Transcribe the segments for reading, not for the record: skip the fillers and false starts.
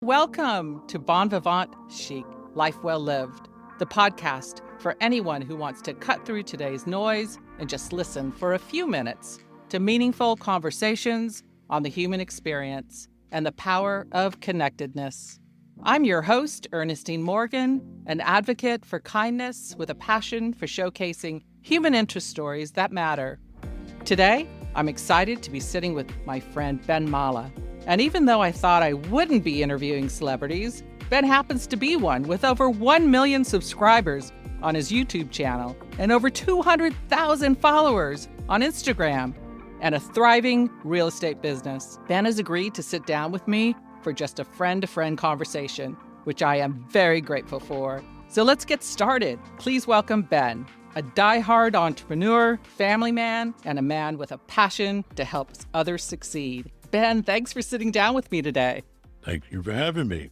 Welcome to Bon Vivant Chic, Life Well Lived, the podcast for anyone who wants to cut through today's noise and just listen for a few minutes to meaningful conversations on the human experience and the power of connectedness. I'm your host, Ernestine Morgan, an advocate for kindness with a passion for showcasing human interest stories that matter. Today, I'm excited to be sitting with my friend Ben Mallah. And even though I thought I wouldn't be interviewing celebrities, Ben happens to be one with over 1 million subscribers on his YouTube channel and over 200,000 followers on Instagram and a thriving real estate business. Ben has agreed to sit down with me for just a friend-to-friend conversation, which I am very grateful for. So let's get started. Please welcome Ben, a die-hard entrepreneur, family man, and a man with a passion to help others succeed. Ben, thanks for sitting down with me today. Thank you for having me.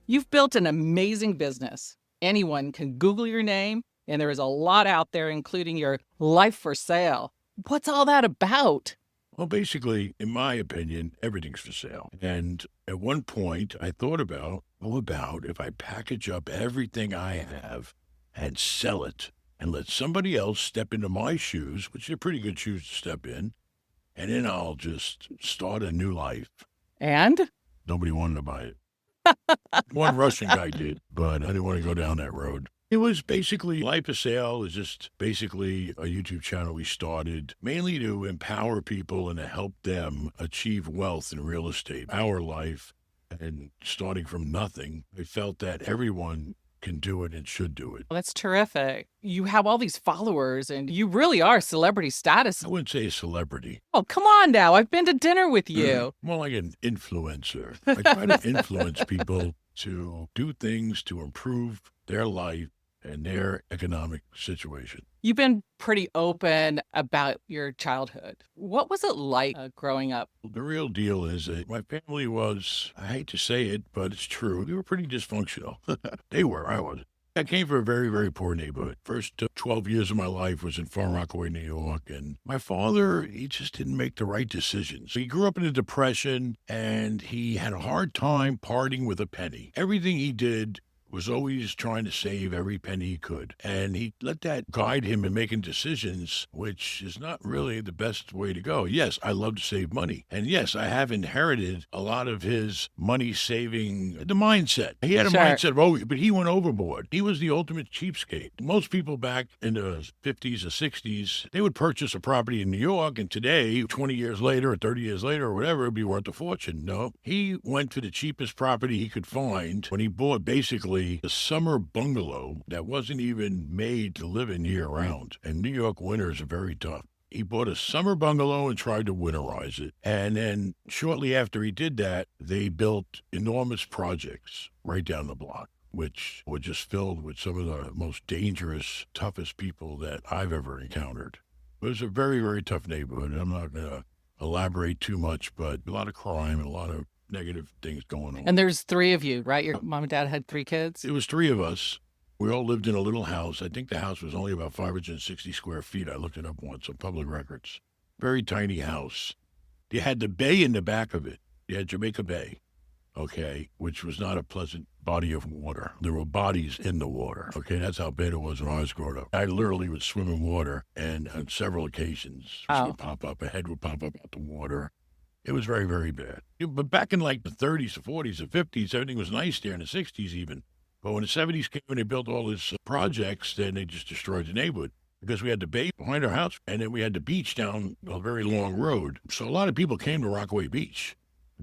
You've built an amazing business. Anyone can Google your name, and there is a lot out there, including your life for sale. What's all that about? Well, basically, in my opinion, everything's for sale. And at one point, I thought about, if I package up everything I have and sell it and let somebody else step into my shoes, which are pretty good shoes to step in, and then I'll just start a new life. And? Nobody wanted to buy it. One Russian guy did, but I didn't want to go down that road. It was basically, Life for Sale is just basically a YouTube channel we started mainly to empower people and to help them achieve wealth in real estate. Our life, and starting from nothing, I felt that everyone can do it and should do it. Well, that's terrific. You have all these followers and you really are celebrity status. I wouldn't say a celebrity. Oh, come on now. I've been to dinner with you. More like an influencer. I try to influence people to do things to improve their life and their economic situation. You've been pretty open about your childhood. What was it like growing up? The real deal is that my family was, I hate to say it, but it's true, we were pretty dysfunctional. They were, I was. I came from a very, very poor neighborhood. First 12 years of my life was in Far Rockaway, New York. And my father, he just didn't make the right decisions. He grew up in a depression and he had a hard time parting with a penny. Everything he did was always trying to save every penny he could. And he let that guide him in making decisions, which is not really the best way to go. Yes, I love to save money. And yes, I have inherited a lot of his money saving, the mindset. He had a mindset of, but he went overboard. He was the ultimate cheapskate. Most people back in the 50s or 60s, they would purchase a property in New York, and today, 20 years later or 30 years later or whatever, it'd be worth a fortune. No, he went for the cheapest property he could find when he bought basically a summer bungalow that wasn't even made to live in year-round. And New York winters are very tough. He bought a summer bungalow and tried to winterize it. And then shortly after he did that, they built enormous projects right down the block, which were just filled with some of the most dangerous, toughest people that I've ever encountered. It was a very, very tough neighborhood. I'm not going to elaborate too much, but a lot of crime and a lot of negative things going on. And there's 3 of you, right? Your mom and dad had 3 kids? It was 3 of us. We all lived in a little house. I think the house was only about 560 square feet. I looked it up once on public records. Very tiny house. You had the bay in the back of it. You had Jamaica Bay, okay, which was not a pleasant body of water. There were bodies in the water, okay? That's how bad it was when I was growing up. I literally would swim in water, and on several occasions, would pop up, a head would pop up out the water. It was very, very bad. But back in like the 30s, the 40s, the 50s, everything was nice there, in the 60s even. But when the 70s came and they built all these projects, then they just destroyed the neighborhood. Because we had the bay behind our house, and then we had the beach down a very long road. So a lot of people came to Rockaway Beach.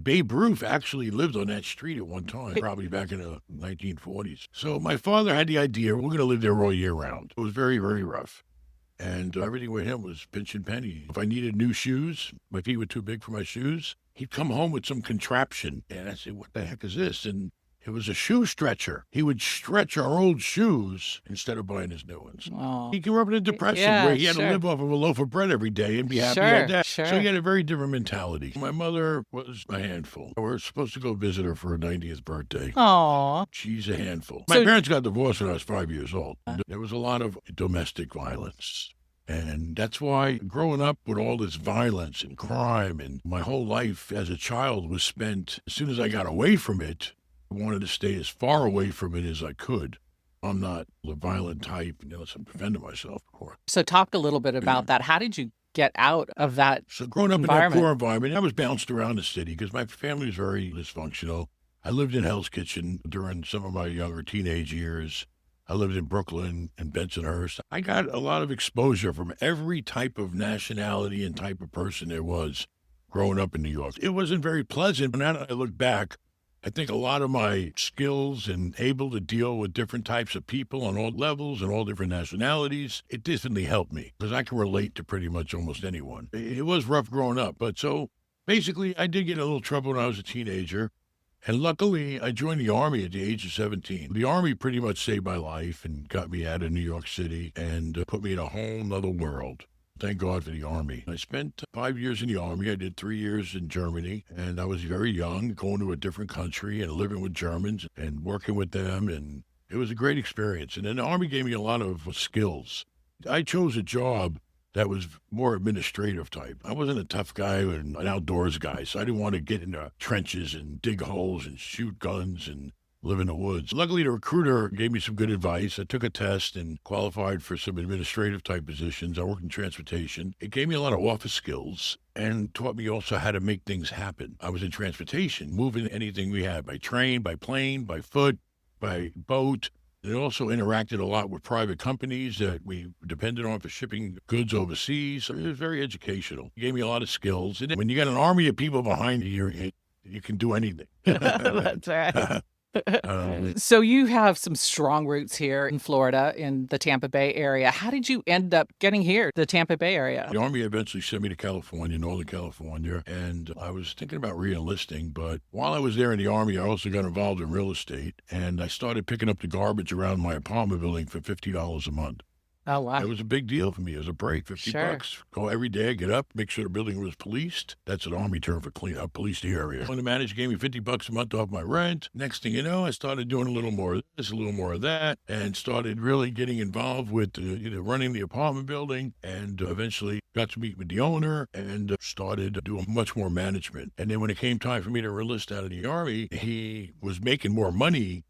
Babe Ruth actually lived on that street at one time, probably back in the 1940s. So my father had the idea, we're going to live there all year round. It was very, very rough. And everything with him was pinch and penny. If I needed new shoes, my feet were too big for my shoes, he'd come home with some contraption. And I'd say, what the heck is this? And it was a shoe stretcher. He would stretch our old shoes instead of buying his new ones. Oh. He grew up in a depression where he had to live off of a loaf of bread every day and be happy at that. So he had a very different mentality. My mother was a handful. We were supposed to go visit her for her 90th birthday. Aw. She's a handful. My parents got divorced when I was 5 years old. There was a lot of domestic violence. And that's why growing up with all this violence and crime and my whole life as a child was spent, as soon as I got away from it, I wanted to stay as far away from it as I could. I'm not the violent type, unless I'm defending myself, of course. So talk a little bit about that. How did you get out of that So growing up in that poor environment, I was bounced around the city because my family was very dysfunctional. I lived in Hell's Kitchen during some of my younger teenage years. I lived in Brooklyn and Bensonhurst. I got a lot of exposure from every type of nationality and type of person there was growing up in New York. It wasn't very pleasant. But now that I look back, I think a lot of my skills and able to deal with different types of people on all levels and all different nationalities, it definitely helped me because I can relate to pretty much almost anyone. It was rough growing up, but so basically I did get in a little trouble when I was a teenager. And luckily, I joined the Army at the age of 17. The Army pretty much saved my life and got me out of New York City and put me in a whole nother world. Thank God for the Army. I spent 5 years in the Army. I did 3 years in Germany, and I was very young, going to a different country and living with Germans and working with them, and it was a great experience. And then the Army gave me a lot of skills. I chose a job that was more administrative type. I wasn't a tough guy and an outdoors guy, so I didn't want to get into trenches and dig holes and shoot guns and live in the woods. Luckily, the recruiter gave me some good advice. I took a test and qualified for some administrative type positions. I worked in transportation. It gave me a lot of office skills and taught me also how to make things happen. I was in transportation, moving anything we had by train, by plane, by foot, by boat. It also interacted a lot with private companies that we depended on for shipping goods overseas. So it was very educational. It gave me a lot of skills. And when you got an army of people behind you, you can do anything. That's right. So you have some strong roots here in Florida, in the Tampa Bay area. How did you end up getting here, the Tampa Bay area? The Army eventually sent me to California, Northern California, and I was thinking about re-enlisting. But while I was there in the Army, I also got involved in real estate, and I started picking up the garbage around my apartment building for $50 a month. Oh, wow. It was a big deal for me as a break, $50. Go every day, get up, make sure the building was policed. That's an Army term for clean up, police the area. When the manager gave me $50 a month off my rent, next thing you know, I started doing a little more of this, a little more of that, and started really getting involved with running the apartment building, and eventually got to meet with the owner and started doing much more management. And then when it came time for me to enlist out of the Army, he was making more money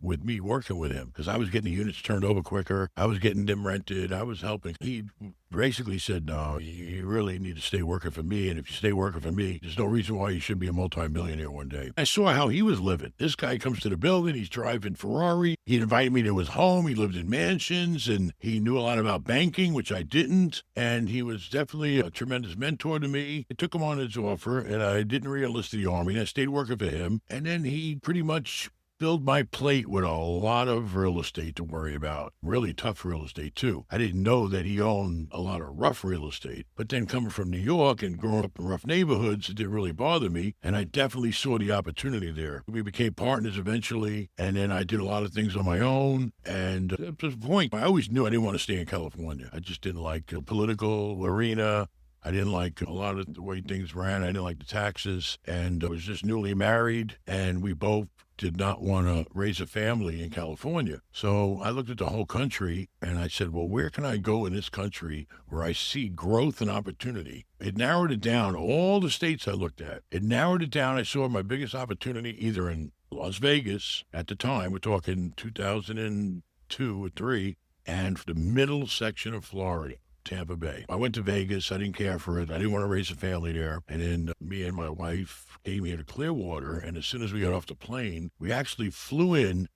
with me working with him because I was getting the units turned over quicker. I was getting them rented. I was helping. He basically said, no, you really need to stay working for me. And if you stay working for me, there's no reason why you should be a multimillionaire one day. I saw how he was living. This guy comes to the building. He's driving Ferrari. He invited me to his home. He lived in mansions and he knew a lot about banking, which I didn't. And he was definitely a tremendous mentor to me. I took him on his offer and I didn't re-enlist to the Army. I stayed working for him. And then he pretty much filled my plate with a lot of real estate to worry about. Really tough real estate, too. I didn't know that he owned a lot of rough real estate. But then coming from New York and growing up in rough neighborhoods, it didn't really bother me. And I definitely saw the opportunity there. We became partners eventually. And then I did a lot of things on my own. And at this point, I always knew I didn't want to stay in California. I just didn't like the political arena. I didn't like a lot of the way things ran. I didn't like the taxes. And I was just newly married. And we both did not want to raise a family in California. So I looked at the whole country and I said, well, where can I go in this country where I see growth and opportunity? It narrowed it down. All the states I looked at, it narrowed it down. I saw my biggest opportunity either in Las Vegas at the time, we're talking 2002 or 3, and the middle section of Florida. Tampa Bay. I went to Vegas. I didn't care for it. I didn't want to raise a family there. And then me and my wife came here to Clearwater. And as soon as we got off the plane, we actually flew in,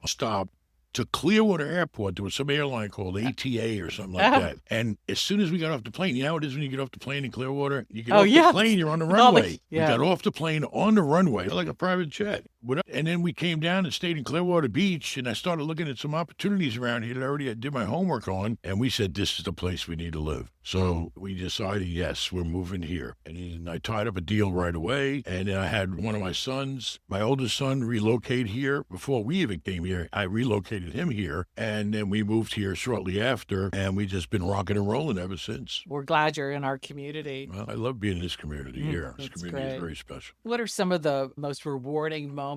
stopped to Clearwater Airport. There was some airline called ATA or something like that. And as soon as we got off the plane, you know how it is when you get off the plane in Clearwater? You get off the plane, you're on the runway. We got off the plane on the runway, like a private jet. And then we came down and stayed in Clearwater Beach, and I started looking at some opportunities around here that I already did my homework on, and we said, this is the place we need to live. So we decided, yes, we're moving here. And then I tied up a deal right away, and then I had one of my sons, my oldest son, relocate here. Before we even came here, I relocated him here, and then we moved here shortly after, and we've just been rocking and rolling ever since. We're glad you're in our community. Well, I love being in this community here. This community is very special. What are some of the most rewarding moments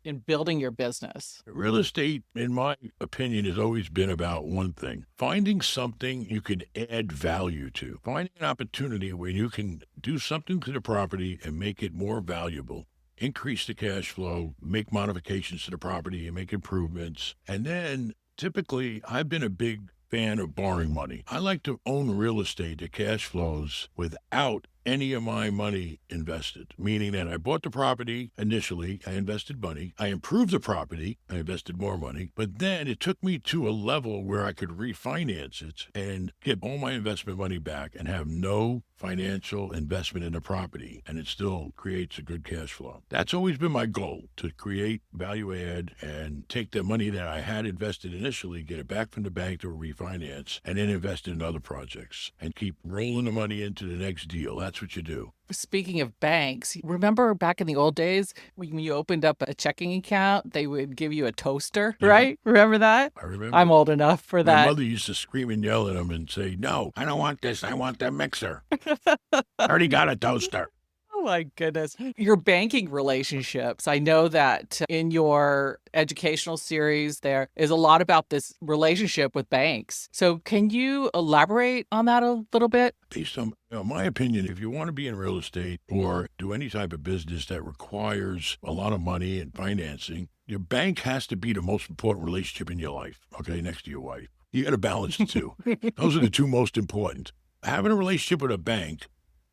in building your business? Real estate, in my opinion, has always been about one thing: finding something you can add value to, finding an opportunity where you can do something to the property and make it more valuable. increase the cash flow, make modifications to the property and make improvements. And then typically I've been a big fan of borrowing money. I like to own real estate that cash flows without any of my money invested, meaning that I bought the property initially, I invested money, I improved the property, I invested more money, but then it took me to a level where I could refinance it and get all my investment money back and have no financial investment in the property, and it still creates a good cash flow. That's always been my goal, to create value add and take the money that I had invested initially, get it back from the bank to refinance, and then invest in other projects and keep rolling the money into the next deal. That's what you do. Speaking of banks, remember back in the old days when you opened up a checking account, they would give you a toaster, right? Remember that? I remember. I'm old enough for that. My mother used to scream and yell at them and say, "No, I don't want this. I want the mixer. I already got a toaster." Oh my goodness. Your banking relationships. I know that in your educational series, there is a lot about this relationship with banks. So can you elaborate on that a little bit? Based on my opinion, if you want to be in real estate or do any type of business that requires a lot of money and financing, your bank has to be the most important relationship in your life, okay, next to your wife. You got to balance the two. Those are the two most important. Having a relationship with a bank,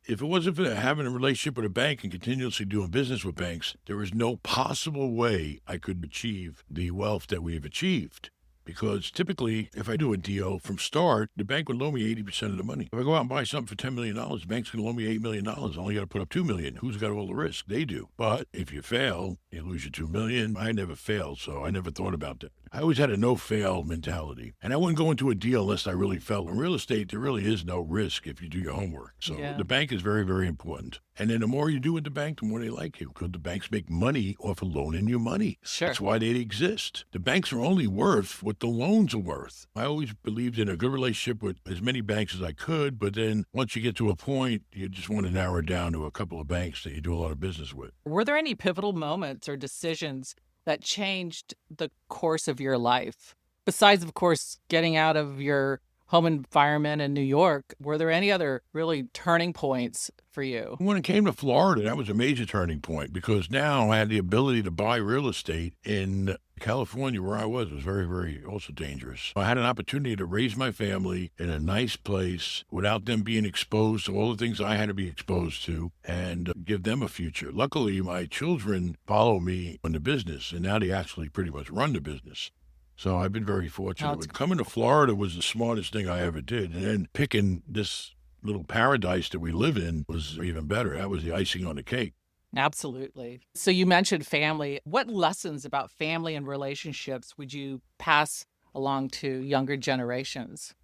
if it wasn't for having a relationship with a bank and continuously doing business with banks, there is no possible way I could achieve the wealth that we've achieved. Because typically, if I do a deal from start, the bank would loan me 80% of the money. If I go out and buy something for $10 million, the bank's going to loan me $8 million. I only got to put up $2 million. Who's got all the risk? They do. But if you fail, you lose your $2 million. I never failed, so I never thought about that. I always had a no-fail mentality. And I wouldn't go into a deal unless I really felt. In real estate, there really is no risk if you do your homework. So the bank is very, very important. And then the more you do with the bank, the more they like you. Because the banks make money off of loaning you money. Sure. That's why they exist. The banks are only worth what the loans are worth. I always believed in a good relationship with as many banks as I could. But then once you get to a point, you just want to narrow it down to a couple of banks that you do a lot of business with. Were there any pivotal moments or decisions that changed the course of your life? Besides, of course, getting out of your home environment in New York, were there any other really turning points for you? When it came to Florida, that was a major turning point because now I had the ability to buy real estate in California where I was. It was very, very also dangerous. I had an opportunity to raise my family in a nice place without them being exposed to all the things I had to be exposed to and give them a future. Luckily, my children follow me in the business, and now they actually pretty much run the business. So I've been very fortunate. But coming to Florida was the smartest thing I ever did. And then picking this little paradise that we live in was even better. That was the icing on the cake. Absolutely. So you mentioned family. What lessons about family and relationships would you pass along to younger generations?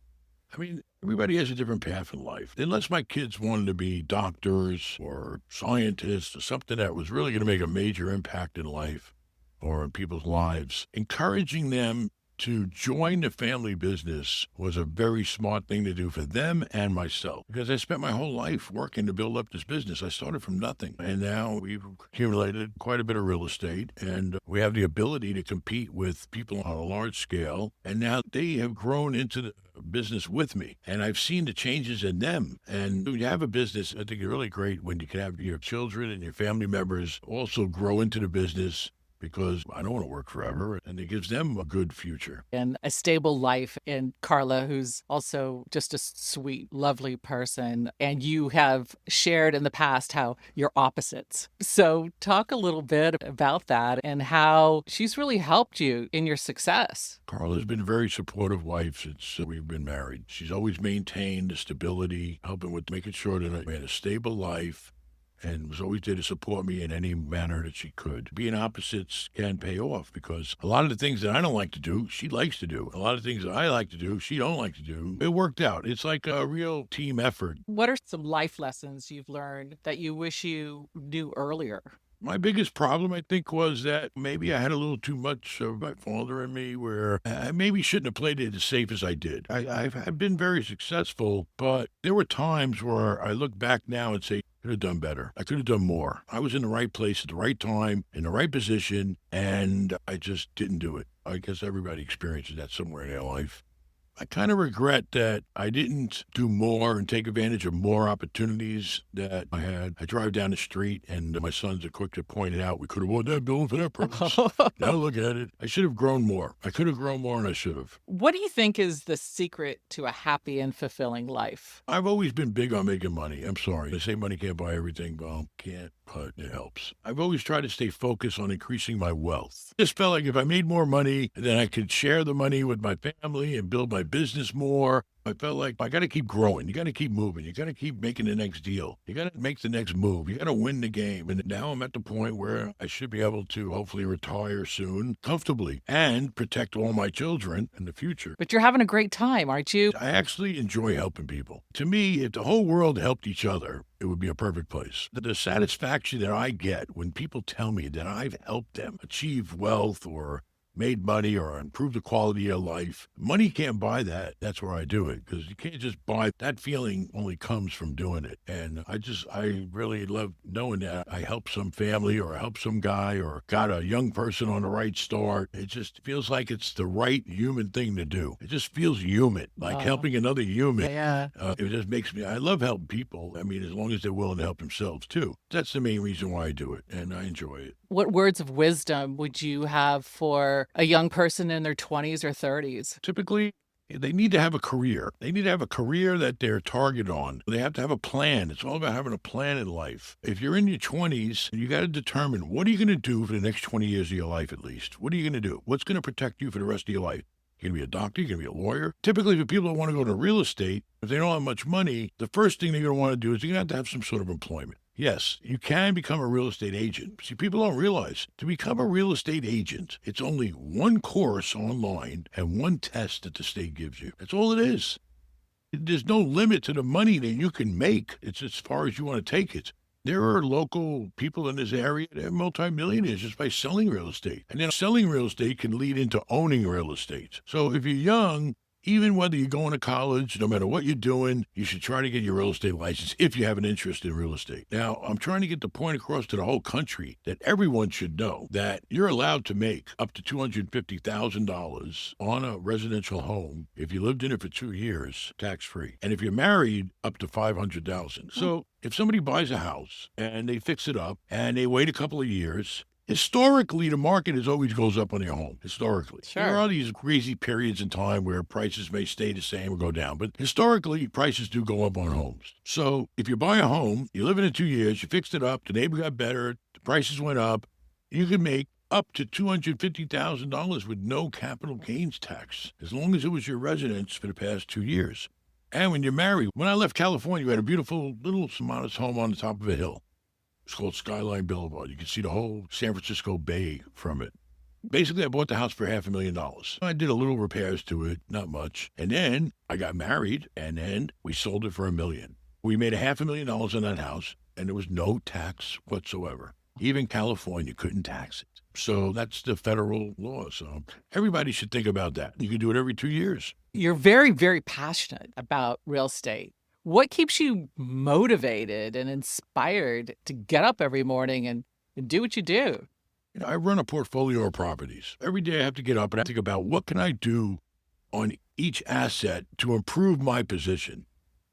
I mean, everybody has a different path in life. Unless my kids wanted to be doctors or scientists or something that was really going to make a major impact in life or in people's lives, encouraging them to join the family business was a very smart thing to do for them and myself. Because I spent my whole life working to build up this business. I started from nothing. And now we've accumulated quite a bit of real estate. And we have the ability to compete with people on a large scale. And now they have grown into the business with me. And I've seen the changes in them. And when you have a business, I think it's really great when you can have your children and your family members also grow into the business, because I don't want to work forever, and it gives them a good future. And a stable life. And Carla, who's also just a sweet, lovely person. And you have shared in the past how you're opposites. So talk a little bit about that and how she's really helped you in your success. Carla's been a very supportive wife since we've been married. She's always maintained the stability, helping with making sure that I had a stable life, and was always there to support me in any manner that she could. Being opposites can pay off because a lot of the things that I don't like to do, she likes to do. A lot of things that I like to do, she don't like to do. It worked out. It's like a real team effort. What are some life lessons you've learned that you wish you knew earlier? My biggest problem, I think, was that maybe I had a little too much of my father in me where I maybe shouldn't have played it as safe as I did. I've been very successful, but there were times where I look back now and say, I could have done better. I could have done more. I was in the right place at the right time, in the right position, and I just didn't do it. I guess everybody experiences that somewhere in their life. I kind of regret that I didn't do more and take advantage of more opportunities that I had. I drive down the street and my sons are quick to point it out. We could have bought that building for that purpose. Now look at it. I should have grown more. I could have grown more and I should have. What do you think is the secret to a happy and fulfilling life? I've always been big on making money. I'm sorry. They say money can't buy everything. Well, can't, but it helps. I've always tried to stay focused on increasing my wealth. Just felt like if I made more money, then I could share the money with my family and build my business more. I felt like I got to keep growing. You got to keep moving. You got to keep making the next deal. You got to make the next move. You got to win the game. And now I'm at the point where I should be able to hopefully retire soon comfortably and protect all my children in the future. But you're having a great time, aren't you? I actually enjoy helping people. To me, if the whole world helped each other, it would be a perfect place. The satisfaction that I get when people tell me that I've helped them achieve wealth or made money or improved the quality of life. Money can't buy that. That's where I do it, because you can't just buy that. Feeling only comes from doing it. And I really love knowing that I helped some family or helped some guy or got a young person on the right start. It just feels like it's the right human thing to do. It just feels human, like helping another human. Yeah. It just makes me, I love helping people. I mean, as long as they're willing to help themselves too. That's the main reason why I do it, and I enjoy it. What words of wisdom would you have for a young person in their 20s or 30s? Typically, they need to have a career. They need to have a career that they're targeted on. They have to have a plan. It's all about having a plan in life. If you're in your 20s, you got to determine, what are you going to do for the next 20 years of your life at least? What are you going to do? What's going to protect you for the rest of your life? You're going to be a doctor, you're going to be a lawyer. Typically, for people that want to go into real estate, if they don't have much money, the first thing they're going to want to do is you're going to have some sort of employment. Yes, you can become a real estate agent. See, people don't realize to become a real estate agent, it's only one course online and one test that the state gives you. That's all it is. There's no limit to the money that you can make. It's as far as you want to take it. There are local people in this area that are multimillionaires just by selling real estate. And then selling real estate can lead into owning real estate. So if you're young, even whether you're going to college, no matter what you're doing, you should try to get your real estate license if you have an interest in real estate. Now, I'm trying to get the point across to the whole country that everyone should know that you're allowed to make up to $250,000 on a residential home if you lived in it for 2 years, tax-free. And if you're married, up to $500,000. So if somebody buys a house and they fix it up and they wait a couple of years, historically, the market always goes up on your home, historically. Sure. There are these crazy periods in time where prices may stay the same or go down, but historically, prices do go up on homes. So if you buy a home, you live in it 2 years, you fixed it up, the neighbor got better, the prices went up, you can make up to $250,000 with no capital gains tax, as long as it was your residence for the past 2 years. And when you're married, when I left California, we had a beautiful little modest home on the top of a hill. It's called Skyline Boulevard. You can see the whole San Francisco Bay from it. Basically, I bought the house for $500,000. I did a little repairs to it, not much. And then I got married, and then we sold it for $1 million. We made $500,000 on that house, and there was no tax whatsoever. Even California couldn't tax it. So that's the federal law. So everybody should think about that. You can do it every 2 years. You're very, very passionate about real estate. What keeps you motivated and inspired to get up every morning and do what you do? I run a portfolio of properties. Every day I have to get up and I think about what can I do on each asset to improve my position.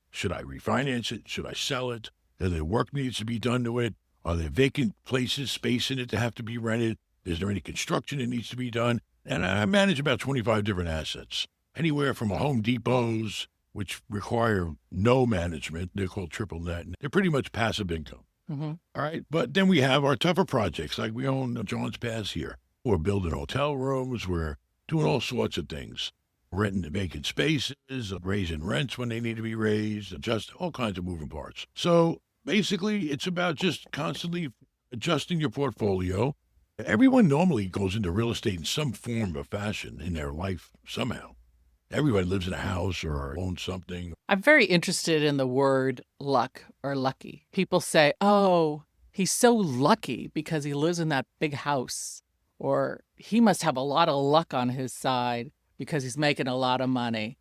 Should I refinance it? Should I sell it? Are there work needs to be done to it? Are there vacant places, space in it that have to be rented? Is there any construction that needs to be done? And I manage about 25 different assets, anywhere from a Home Depot's, which require no management. They're called triple net. They're pretty much passive income. Mm-hmm. All right. But then we have our tougher projects, like we own John's Pass here. We're building hotel rooms. We're doing all sorts of things. Renting vacant spaces, raising rents when they need to be raised, just all kinds of moving parts. So basically, it's about just constantly adjusting your portfolio. Everyone normally goes into real estate in some form or fashion in their life somehow. Everybody lives in a house or owns something. I'm very interested in the word luck or lucky. People say, oh, he's so lucky because he lives in that big house. Or he must have a lot of luck on his side because he's making a lot of money.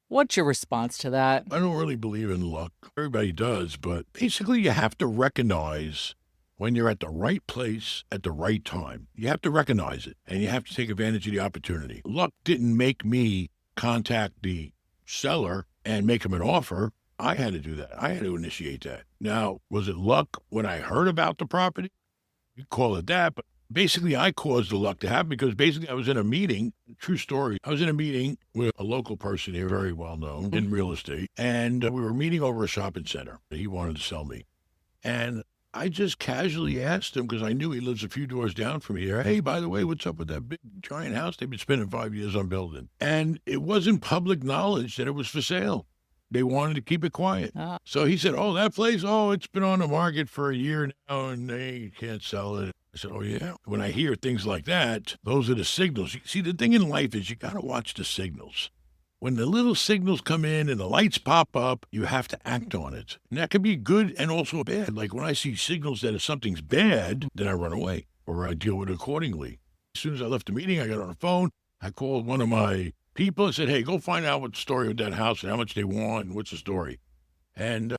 What's your response to that? I don't really believe in luck. Everybody does, but basically you have to recognize when you're at the right place at the right time. You have to recognize it, and you have to take advantage of the opportunity. Luck didn't make me contact the seller and make him an offer. I had to do that. I had to initiate that. Now, was it luck when I heard about the property? You call it that, but basically I caused the luck to happen because basically I was in a meeting, true story. I was in a meeting with a local person here, very well known in real estate, and we were meeting over a shopping center that he wanted to sell me. And I just casually asked him, because I knew he lives a few doors down from here, hey, by the way, what's up with that big giant house they've been spending 5 years on building? And it wasn't public knowledge that it was for sale. They wanted to keep it quiet. So he said, oh, that place, it's been on the market for a year now and they can't sell it. I said, oh, yeah. When I hear things like that, those are the signals. See, the thing in life is you got to watch the signals. When the little signals come in and the lights pop up, you have to act on it. And that can be good and also bad. Like when I see signals that if something's bad, then I run away or I deal with it accordingly. As soon as I left the meeting, I got on the phone. I called one of my people and said, hey, go find out what's the story with that house and how much they want and what's the story. And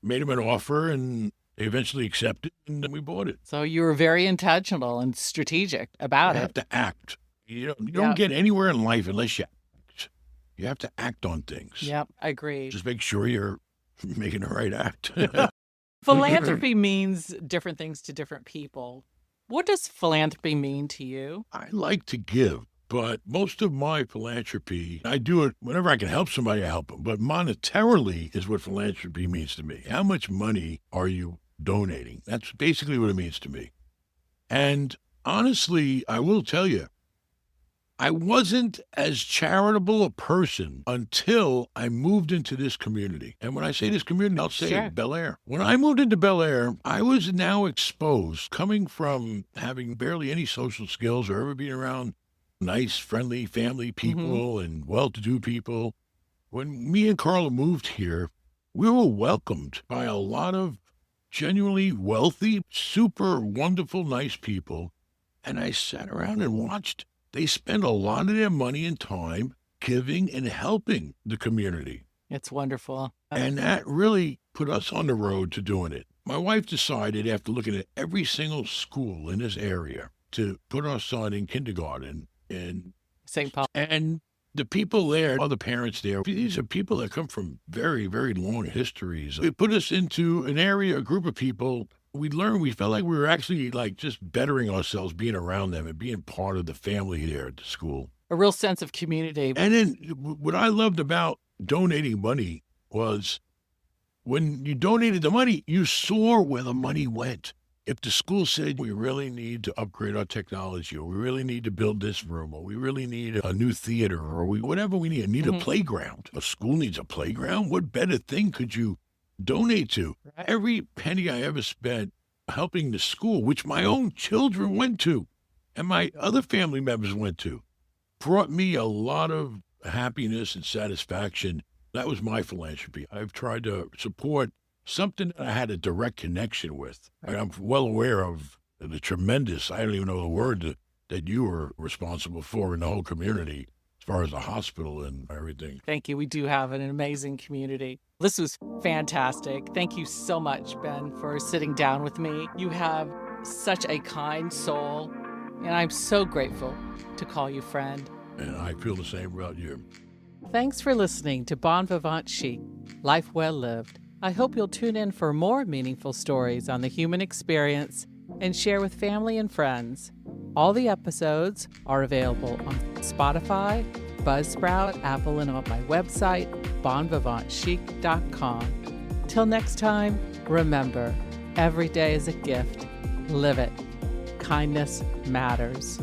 made them an offer and they eventually accepted and we bought it. So you were very intentional and strategic about it. You have to act. You don't get anywhere in life unless you act. You have to act on things. Yep, I agree. Just make sure you're making the right act. Philanthropy means different things to different people. What does philanthropy mean to you? I like to give, but most of my philanthropy, I do it whenever I can help somebody, I help them. But monetarily is what philanthropy means to me. How much money are you donating? That's basically what it means to me. And honestly, I will tell you, I wasn't as charitable a person until I moved into this community. And when I say this community, I'll say Bel Air. When I moved into Bel Air, I was now exposed, coming from having barely any social skills or ever being around nice, friendly family people and well-to-do people. When me and Carla moved here, we were welcomed by a lot of genuinely wealthy, super wonderful, nice people. And I sat around and watched. They spend a lot of their money and time giving and helping the community. It's wonderful. And that really put us on the road to doing it. My wife decided, after looking at every single school in this area, to put our son in kindergarten in St. Paul. And the people there, other parents there, these are people that come from very, very long histories. It put us into an area, a group of people. We felt like we were actually like just bettering ourselves, being around them and being part of the family there at the school. A real sense of community. And then what I loved about donating money was when you donated the money, you saw where the money went. If the school said, we really need to upgrade our technology, or we really need to build this room, or we really need a new theater, or whatever we need a playground. A school needs a playground. What better thing could you donate to? Right. Every penny I ever spent helping the school, which my own children went to and my other family members went to, brought me a lot of happiness and satisfaction. That was my philanthropy. I've tried to support something that I had a direct connection with. Right. I'm well aware of the tremendous, I don't even know the word that you were responsible for in the whole community as far as the hospital and everything. Thank you. We do have an amazing community. This was fantastic. Thank you so much, Ben, for sitting down with me. You have such a kind soul, and I'm so grateful to call you friend. And I feel the same about you. Thanks for listening to Bon Vivant Chic, Life Well Lived. I hope you'll tune in for more meaningful stories on the human experience and share with family and friends. All the episodes are available on Spotify, Buzzsprout, Apple, and on my website, bonvivantchic.com. Till next time, remember, every day is a gift. Live it. Kindness matters.